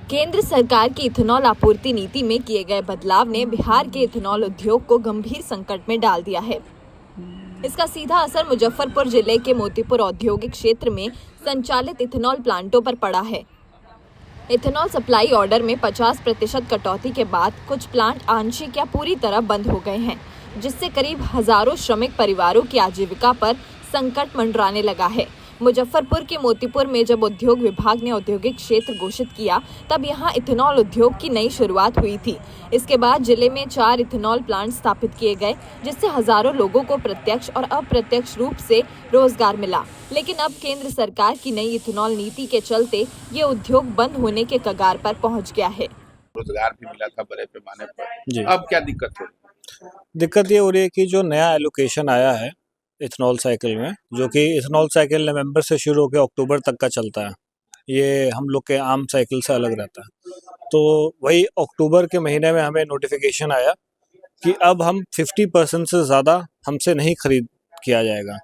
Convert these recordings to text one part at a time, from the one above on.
केंद्र सरकार की इथेनॉल आपूर्ति नीति में किए गए बदलाव ने बिहार के इथेनॉल उद्योग को गंभीर संकट में डाल दिया है। इसका सीधा असर मुजफ्फरपुर जिले के मोतीपुर औद्योगिक क्षेत्र में संचालित इथेनॉल प्लांटों पर पड़ा है। इथेनॉल सप्लाई ऑर्डर में 50% कटौती के बाद कुछ प्लांट आंशिक या पूरी तरह बंद हो गए हैं, जिससे करीब हजारों श्रमिक परिवारों की आजीविका पर संकट मंडराने लगा है। मुजफ्फरपुर के मोतीपुर में जब उद्योग विभाग ने औद्योगिक क्षेत्र घोषित किया, तब यहां इथेनॉल उद्योग की नई शुरुआत हुई थी। इसके बाद जिले में 4 इथेनॉल प्लांट स्थापित किए गए, जिससे हजारों लोगों को प्रत्यक्ष और अप्रत्यक्ष रूप से रोजगार मिला। लेकिन अब केंद्र सरकार की नई इथेनॉल नीति के चलते ये उद्योग बंद होने के कगार पर पहुंच गया है। रोजगार भी मिला था बड़े पैमाने पर, अब क्या दिक्कत हो? दिक्कत ये हो रही है कि जो नया एलोकेशन आया है इथेनॉल साइकिल में, जो कि इथेनॉल साइकिल नवंबर से शुरू होकर अक्टूबर तक का चलता है, ये हम लोग के आम साइकिल से अलग रहता है। तो वही अक्टूबर के महीने में हमें नोटिफिकेशन आया कि अब हम 50% से ज़्यादा हमसे नहीं खरीद किया जाएगा।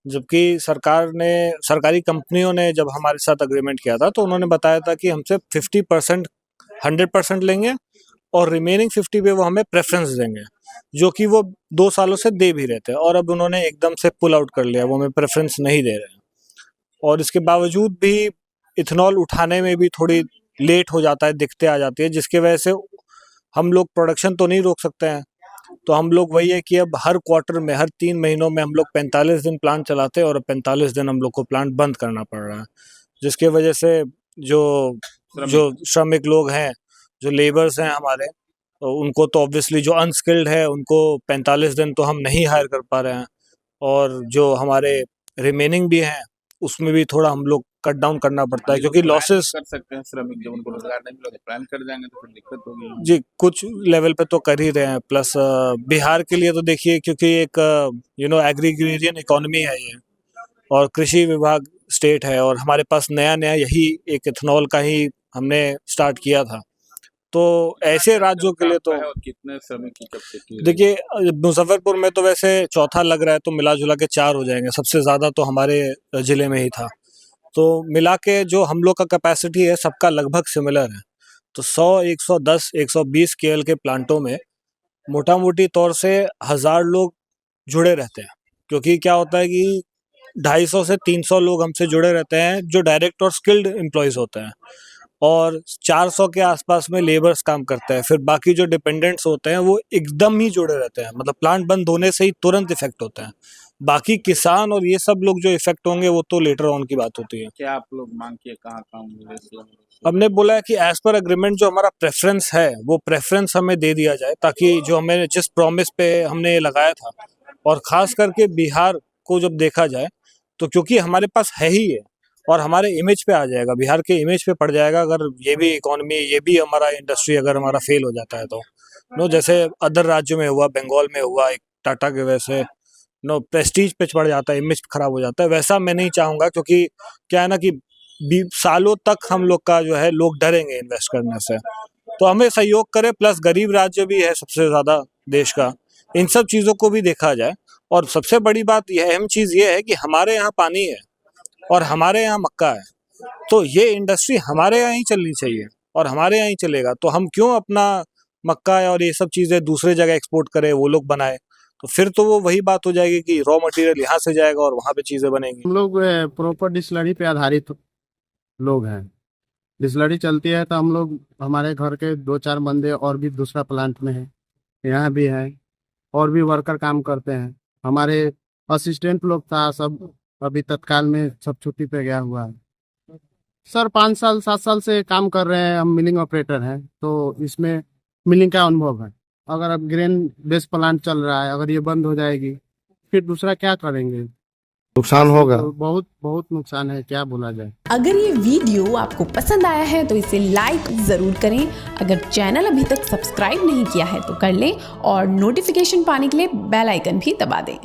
जबकि सरकारी कंपनियों ने जब हमारे साथ अग्रीमेंट किया था तो उन्होंने बताया था कि हमसे 50% 100% लेंगे और रिमेनिंग 50 पे वो हमें प्रेफरेंस देंगे, जो कि वो 2 सालों से दे भी रहे थे। और अब उन्होंने एकदम से पुल आउट कर लिया, वो हमें प्रेफरेंस नहीं दे रहे हैं। और इसके बावजूद भी इथेनॉल उठाने में भी थोड़ी लेट हो जाता है, दिक्कतें आ जाती है, जिसकी वजह से हम लोग प्रोडक्शन तो नहीं रोक सकते हैं। तो हम लोग वही है कि अब हर क्वार्टर में, हर 3 महीनों में हम लोग 45 दिन प्लांट चलाते हैं और 45 दिन हम लोग को प्लांट बंद करना पड़ रहा है, जिसकी वजह से जो श्रमिक लोग हैं, जो लेबर्स हैं हमारे, तो उनको तो ऑब्वियसली जो अनस्किल्ड है उनको 45 दिन तो हम नहीं हायर कर पा रहे हैं। और जो हमारे रिमेनिंग भी हैं उसमें भी थोड़ा हम लोग कट डाउन करना पड़ता है, क्योंकि लॉसेस कर सकते हैं। श्रमिक जब उनको रोजगार नहीं मिलेगा, प्लान कर जाएंगे तो फिर दिक्कत होगी जी, कुछ लेवल पे तो कर ही रहे हैं। प्लस बिहार के लिए तो देखिए, क्योंकि एक एग्रीग्रेरियन इकोनॉमी है ये, और कृषि विभाग स्टेट है, और हमारे पास नया यही एक इथेनॉल का ही हमने स्टार्ट किया था। तो ऐसे राज्यों के लिए तो कितने श्रमिक की कैपेसिटी? देखिए, मुजफ्फरपुर में तो वैसे चौथा लग रहा है, तो मिला जुला के 4 हो जाएंगे। सबसे ज़्यादा तो हमारे ज़िले में ही था। तो मिला के जो हम लोग का कैपेसिटी है सबका लगभग सिमिलर है। तो 100, 110, 120 केएल के प्लांटों में मोटा मोटी तौर से 1000 लोग जुड़े रहते हैं, क्योंकि क्या होता है कि 250 से 300 लोग हमसे जुड़े रहते हैं जो डायरेक्ट और स्किल्ड एम्प्लॉयज़ होते हैं, और 400 के आसपास में लेबर्स काम करते हैं। फिर बाकी जो डिपेंडेंट्स होते हैं वो एकदम ही जुड़े रहते हैं, मतलब प्लांट बंद होने से ही तुरंत इफेक्ट होते हैं। बाकी किसान और ये सब लोग जो इफेक्ट होंगे वो तो लेटर ऑन की बात होती है। क्या आप लोग मांग किए, कहाँ हमने बोला है कि एज पर एग्रीमेंट जो हमारा प्रेफरेंस है वो प्रेफरेंस हमें दे दिया जाए, ताकि जो हमें जिस प्रॉमिस पे हमने लगाया था, और ख़ास करके बिहार को जब देखा जाए तो क्योंकि हमारे पास है ही है, और हमारे इमेज पे आ जाएगा, बिहार के इमेज पे पड़ जाएगा अगर ये भी इकोनॉमी, ये भी हमारा इंडस्ट्री अगर हमारा फेल हो जाता है तो जैसे अदर राज्यों में हुआ, बंगाल में हुआ, एक टाटा के वजह से प्रेस्टीज पे पड़ जाता है, इमेज खराब हो जाता है। वैसा मैं नहीं चाहूँगा, क्योंकि क्या है ना कि सालों तक हम लोग का जो है लोग डरेंगे इन्वेस्ट करने से। तो हमें सहयोग करे, प्लस गरीब राज्य भी है सबसे ज़्यादा देश का, इन सब चीज़ों को भी देखा जाए। और सबसे बड़ी बात यह अहम चीज़ ये है कि हमारे यहाँ पानी है और हमारे यहाँ मक्का है, तो ये इंडस्ट्री हमारे यहाँ ही चलनी चाहिए और हमारे यहाँ ही चलेगा। तो हम क्यों अपना मक्का और ये सब चीज़ें दूसरे जगह एक्सपोर्ट करें, वो लोग बनाए, तो फिर तो वो वही बात हो जाएगी कि रॉ मटेरियल यहाँ से जाएगा और वहाँ पे चीज़ें बनेंगी। हम लोग प्रॉपर डिस्टिलरी पे आधारित लोग हैं। डिस्टिलरी चलती है तो हम लोग, हमारे घर के 2-4 बंदे और भी दूसरा प्लांट में है, यहाँ भी है, और भी वर्कर काम करते हैं। हमारे असिस्टेंट लोग था, सब अभी तत्काल में सब छुट्टी पे गया हुआ है। सर 5 साल 7 साल से काम कर रहे हैं, हम मिलिंग ऑपरेटर हैं, तो इसमें मिलिंग का अनुभव है। अगर अब ग्रेन बेस प्लांट चल रहा है, अगर ये बंद हो जाएगी फिर दूसरा क्या करेंगे? नुकसान होगा, तो बहुत नुकसान है, क्या बोला जाए। अगर ये वीडियो आपको पसंद आया है तो इसे लाइक जरूर करें। अगर चैनल अभी तक सब्सक्राइब नहीं किया है तो कर लें, और नोटिफिकेशन पाने के लिए बेल आइकन भी दबा दें।